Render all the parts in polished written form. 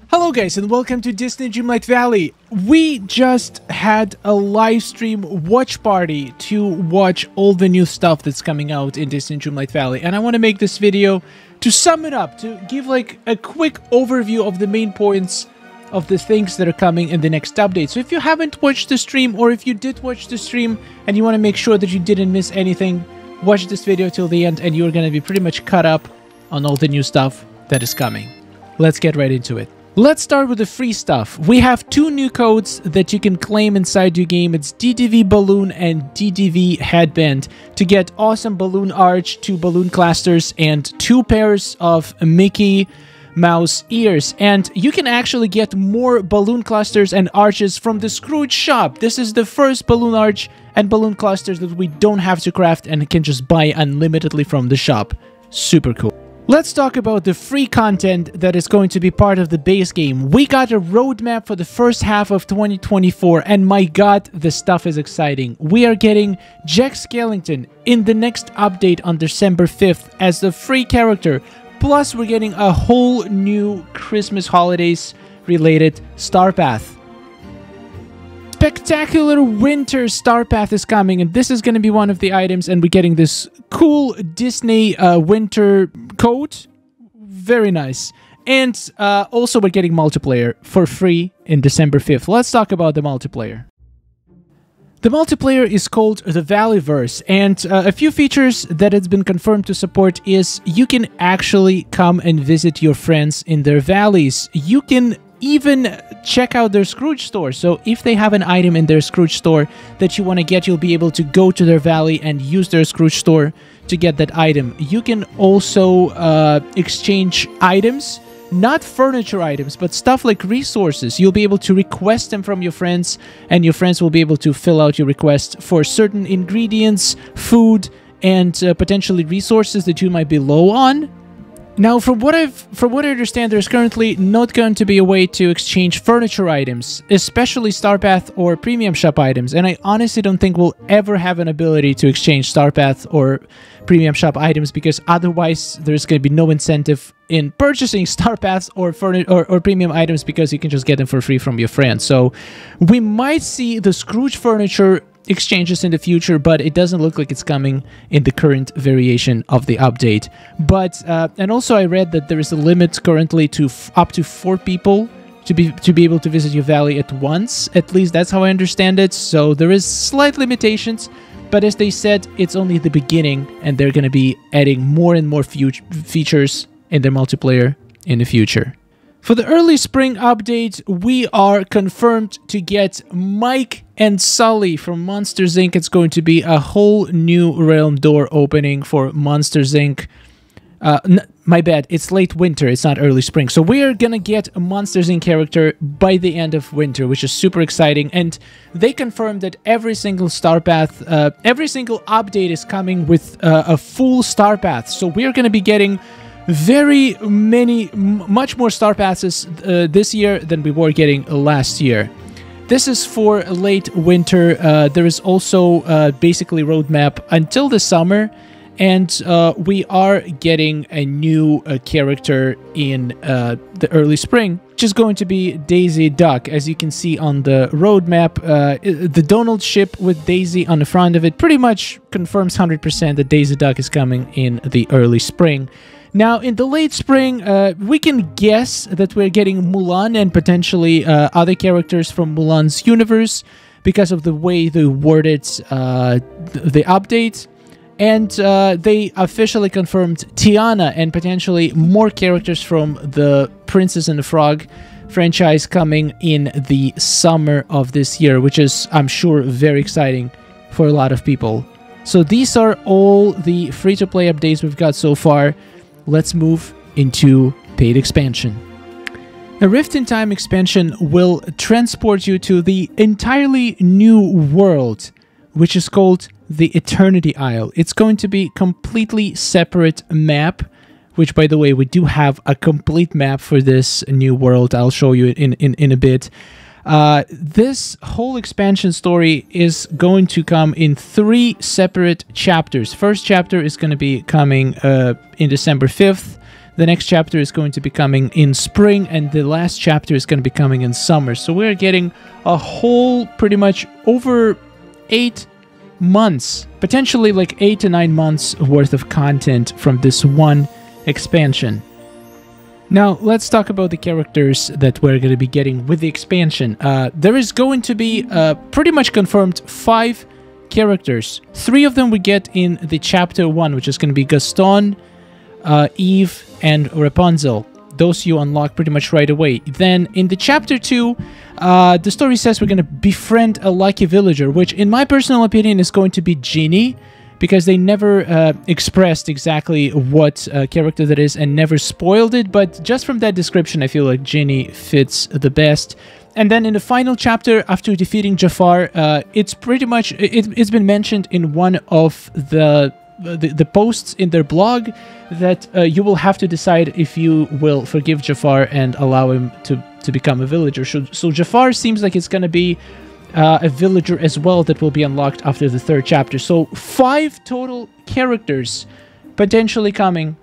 Hello guys and welcome to Disney Dreamlight Valley. We just had a live stream watch party to watch all the new stuff that's coming out in Disney Dreamlight Valley, and I want to make this video to sum it up, to give like a quick overview of the main points of the things that are coming in the next update. So if you haven't watched the stream, or if you did watch the stream and you want to make sure that you didn't miss anything, watch this video till the end and you're going to be pretty much caught up on all the new stuff that is coming. Let's get right into it. Let's start with the free stuff. We have two new codes that you can claim inside your game. It's DDV Balloon and DDV Headband to get awesome balloon arch, 2 balloon clusters, and 2 pairs of Mickey Mouse ears. And you can actually get more balloon clusters and arches from the Scrooge shop. This is the first balloon arch and balloon clusters that we don't have to craft and can just buy unlimitedly from the shop. Super cool. Let's talk about the free content that is going to be part of the base game. We got a roadmap for the first half of 2024, and my god, the stuff is exciting. We are getting Jack Skellington in the next update on December 5th as the free character. Plus, we're getting a whole new Christmas holidays related Star Path. Spectacular Winter Star Path is coming, and this is going to be one of the items, and we're getting this cool Disney winter coat. Very nice. And also we're getting multiplayer for free in December 5th. Let's talk about the multiplayer. The multiplayer is called the Valleyverse, and a few features that it's been confirmed to support is you can actually come and visit your friends in their valleys. You can even check out their Scrooge store. So if they have an item in their Scrooge store that you want to get, you'll be able to go to their valley and use their Scrooge store to get that item. You can also exchange items, not furniture items, but stuff like resources. You'll be able to request them from your friends, and your friends will be able to fill out your request for certain ingredients, food, and potentially resources that you might be low on. Now, from what I understand, there's currently not going to be a way to exchange furniture items, especially Star Path or Premium Shop items, and I honestly don't think we'll ever have an ability to exchange Star Path or Premium Shop items, because otherwise there's going to be no incentive in purchasing Star Paths or Premium items, because you can just get them for free from your friends. So we might see the Scrooge furniture exchanges in the future, but it doesn't look like it's coming in the current variation of the update. But and also I read that there is a limit currently to up to 4 people to be able to visit your valley at once. At least that's how I understand it. So there is slight limitations, but as they said, it's only the beginning, and they're going to be adding more and more features in their multiplayer in the future. For the early spring update, we are confirmed to get Mike and Sully from Monsters Inc. It's going to be a whole new realm door opening for Monsters Inc. My bad, it's late winter, it's not early spring. So we are gonna get a Monsters Inc. character by the end of winter, which is super exciting. And they confirmed that every single Star Path, every single update is coming with a full Star Path. So we are gonna be getting much more Star Passes this year than we were getting last year. This is for late winter. There is also basically roadmap until the summer, and we are getting a new character in the early spring, which is going to be Daisy Duck. As you can see on the roadmap, the Donald ship with Daisy on the front of it pretty much confirms 100% that Daisy Duck is coming in the early spring. Now, in the late spring, we can guess that we're getting Mulan and potentially other characters from Mulan's universe because of the way they worded the update. And they officially confirmed Tiana and potentially more characters from the Princess and the Frog franchise coming in the summer of this year, which is, I'm sure, very exciting for a lot of people. So these are all the free-to-play updates we've got so far. Let's move into paid expansion. A Rift in Time expansion will transport you to the entirely new world, which is called the Eternity Isle. It's going to be completely separate map, which, by the way, we do have a complete map for this new world. I'll show you in a bit. This whole expansion story is going to come in 3 separate chapters. First chapter is going to be coming in December 5th. The next chapter is going to be coming in spring, and the last chapter is going to be coming in summer. So we're getting a whole pretty much over 8 months, potentially like 8 to 9 months worth of content from this one expansion. Now, let's talk about the characters that we're going to be getting with the expansion. There is going to be pretty much confirmed 5 characters. 3 of them we get in the chapter 1, which is going to be Gaston, Eve, and Rapunzel. Those you unlock pretty much right away. Then in the chapter 2, the story says we're going to befriend a lucky villager, which in my personal opinion is going to be Ginny, because they never expressed exactly what character that is and never spoiled it, but just from that description I feel like Ginny fits the best. And then in the final chapter, after defeating Jafar, it's pretty much, it's been mentioned in one of the posts in their blog that you will have to decide if you will forgive Jafar and allow him to become a villager. So Jafar seems like it's going to be a villager as well that will be unlocked after the 3rd chapter. So 5 total characters potentially coming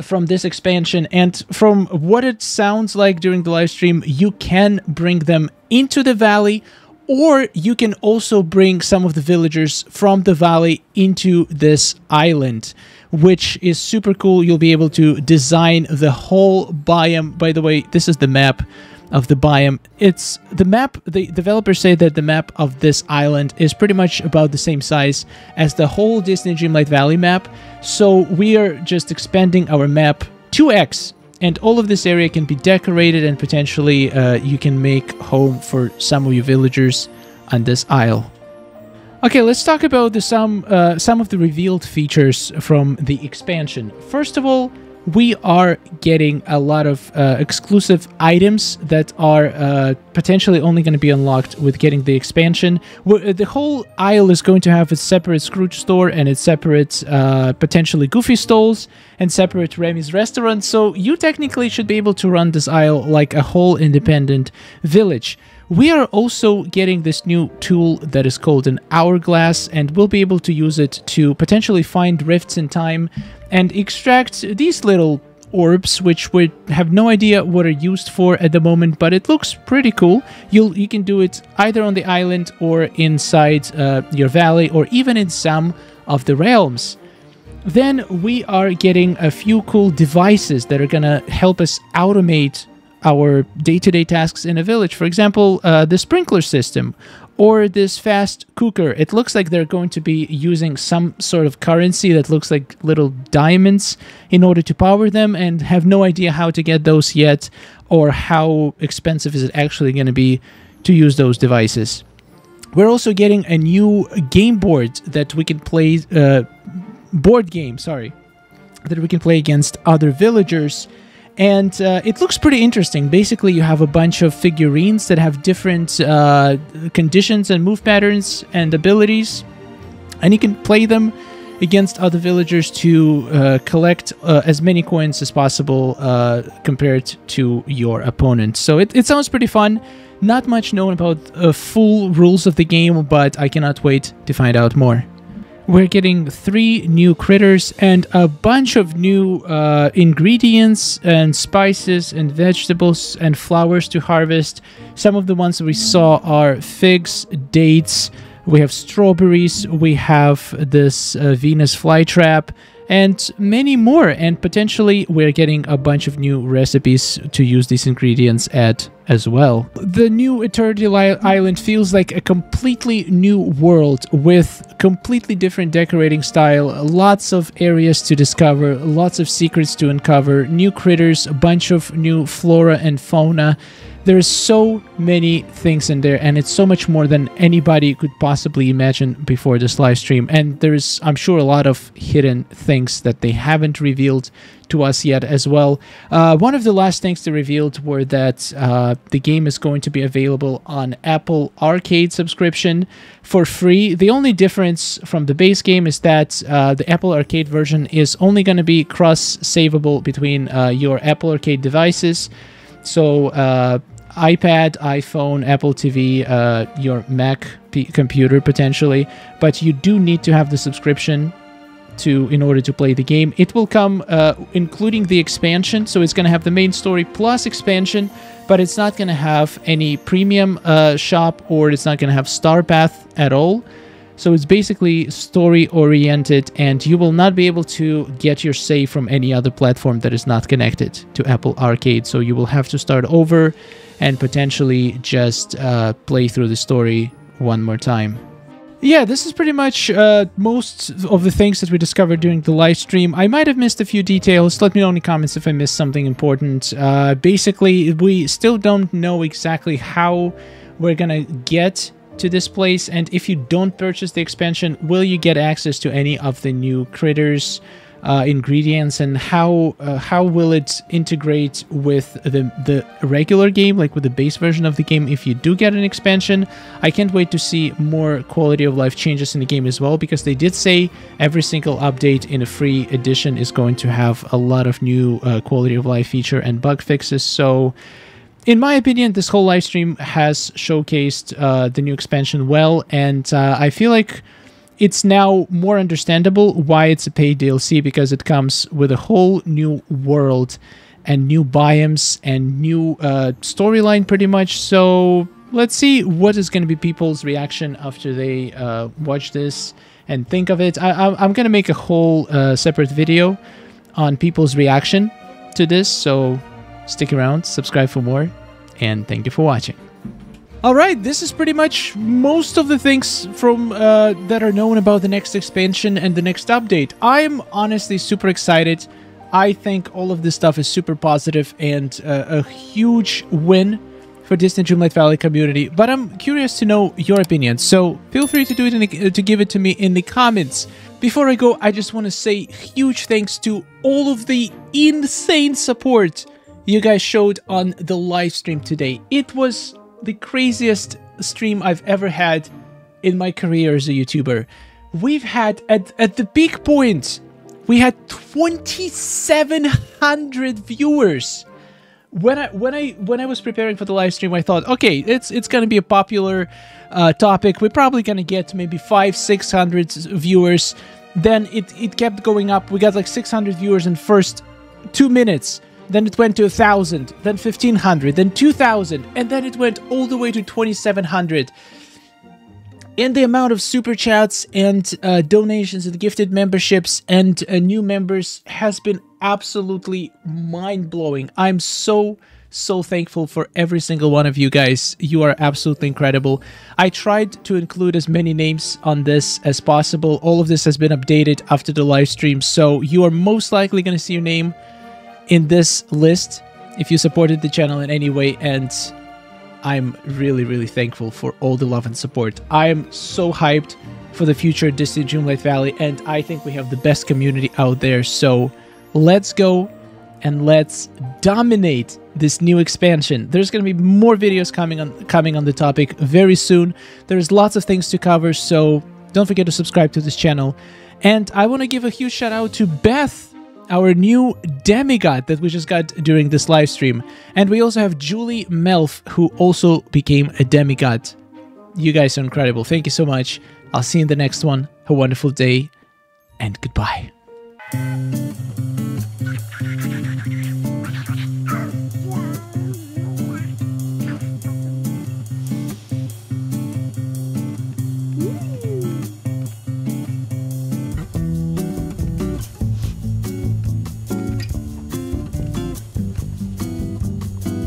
from this expansion, and from what it sounds like during the live stream, you can bring them into the valley, or you can also bring some of the villagers from the valley into this island, which is super cool. You'll be able to design the whole biome. By the way, this is the map of the biome. It's the map, the developers say that the map of this island is pretty much about the same size as the whole Disney Dreamlight Valley map. So we are just expanding our map 2x, and all of this area can be decorated, and potentially you can make home for some of your villagers on this isle. Okay, let's talk about some of the revealed features from the expansion. First of all, we are getting a lot of exclusive items that are potentially only going to be unlocked with getting the expansion. The whole isle is going to have its separate Scrooge store and its separate potentially Goofy stalls and separate Remy's restaurant. So you technically should be able to run this isle like a whole independent village. We are also getting this new tool that is called an hourglass, and we'll be able to use it to potentially find rifts in time and extract these little orbs, which we have no idea what are used for at the moment, but it looks pretty cool. You can do it either on the island or inside your valley, or even in some of the realms. Then we are getting a few cool devices that are gonna help us automate our day-to-day tasks in a village. For example, the sprinkler system or this fast cooker. It looks like they're going to be using some sort of currency that looks like little diamonds in order to power them, and have no idea how to get those yet, or how expensive is it actually going to be to use those devices. We're also getting a new game board that we can play, board game, sorry, that we can play against other villagers. And it looks pretty interesting. Basically, you have a bunch of figurines that have different conditions and move patterns and abilities, and you can play them against other villagers to collect as many coins as possible compared to your opponent. So it sounds pretty fun. Not much known about full rules of the game, but I cannot wait to find out more. We're getting 3 new critters and a bunch of new ingredients and spices and vegetables and flowers to harvest. Some of the ones we saw are figs, dates, we have strawberries, we have this Venus flytrap, and many more. And potentially we're getting a bunch of new recipes to use these ingredients at as well. The new Eternity Island feels like a completely new world with completely different decorating style, lots of areas to discover, lots of secrets to uncover, new critters, a bunch of new flora and fauna. There's so many things in there, and it's so much more than anybody could possibly imagine before this live stream. And there's, I'm sure, a lot of hidden things that they haven't revealed to us yet as well. One of the last things they revealed were that the game is going to be available on Apple Arcade subscription for free. The only difference from the base game is that the Apple Arcade version is only going to be cross-savable between your Apple Arcade devices. So iPad, iPhone, Apple TV, your Mac computer potentially, but you do need to have the subscription in order to play the game. It will come including the expansion, so it's going to have the main story plus expansion, but it's not going to have any premium shop, or it's not going to have Star Path at all. So it's basically story-oriented, and you will not be able to get your save from any other platform that is not connected to Apple Arcade. So you will have to start over and potentially just play through the story one more time. Yeah, this is pretty much most of the things that we discovered during the live stream. I might have missed a few details. Let me know in the comments if I missed something important. Basically, we still don't know exactly how we're gonna get to this place, and if you don't purchase the expansion, will you get access to any of the new critters, ingredients, and how will it integrate with the regular game, like with the base version of the game if you do get an expansion? I can't wait to see more quality of life changes in the game as well, because they did say every single update in a free edition is going to have a lot of new quality of life feature and bug fixes. So in my opinion, this whole live stream has showcased the new expansion well, and I feel like it's now more understandable why it's a paid DLC, because it comes with a whole new world and new biomes and new storyline pretty much. So let's see what is going to be people's reaction after they watch this and think of it. I'm going to make a whole separate video on people's reaction to this, so stick around, subscribe for more, and thank you for watching. Alright, this is pretty much most of the things from that are known about the next expansion and the next update. I'm honestly super excited. I think all of this stuff is super positive and a huge win for Disney Dreamlight Valley community, but I'm curious to know your opinion, so feel free to do it to give it to me in the comments. Before I go, I just want to say huge thanks to all of the insane support you guys showed on the live stream today. It was the craziest stream I've ever had in my career as a YouTuber. We've had, at the peak point, we had 2,700 viewers. When I was preparing for the live stream, I thought, okay, it's gonna be a popular topic. We're probably gonna get maybe 500-600 viewers. Then it kept going up. We got like 600 viewers in first 2 minutes. Then it went to 1,000, then 1,500, then 2,000, and then it went all the way to 2,700. And the amount of super chats and donations and gifted memberships and new members has been absolutely mind-blowing. I'm so thankful for every single one of you guys. You are absolutely incredible. I tried to include as many names on this as possible. All of this has been updated after the live stream, so you are most likely going to see your name in this list if you supported the channel in any way, and I'm really thankful for all the love and support. I am so hyped for the future of Disney Dreamlight Valley, and I think we have the best community out there, so let's go and let's dominate this new expansion. There's going to be more videos coming on the topic very soon. There's lots of things to cover, so don't forget to subscribe to this channel. And I want to give a huge shout out to Beth, our new demigod that we just got during this live stream. And we also have Julie Melf, who also became a demigod. You guys are incredible. Thank you so much. I'll see you in the next one. Have a wonderful day, and goodbye.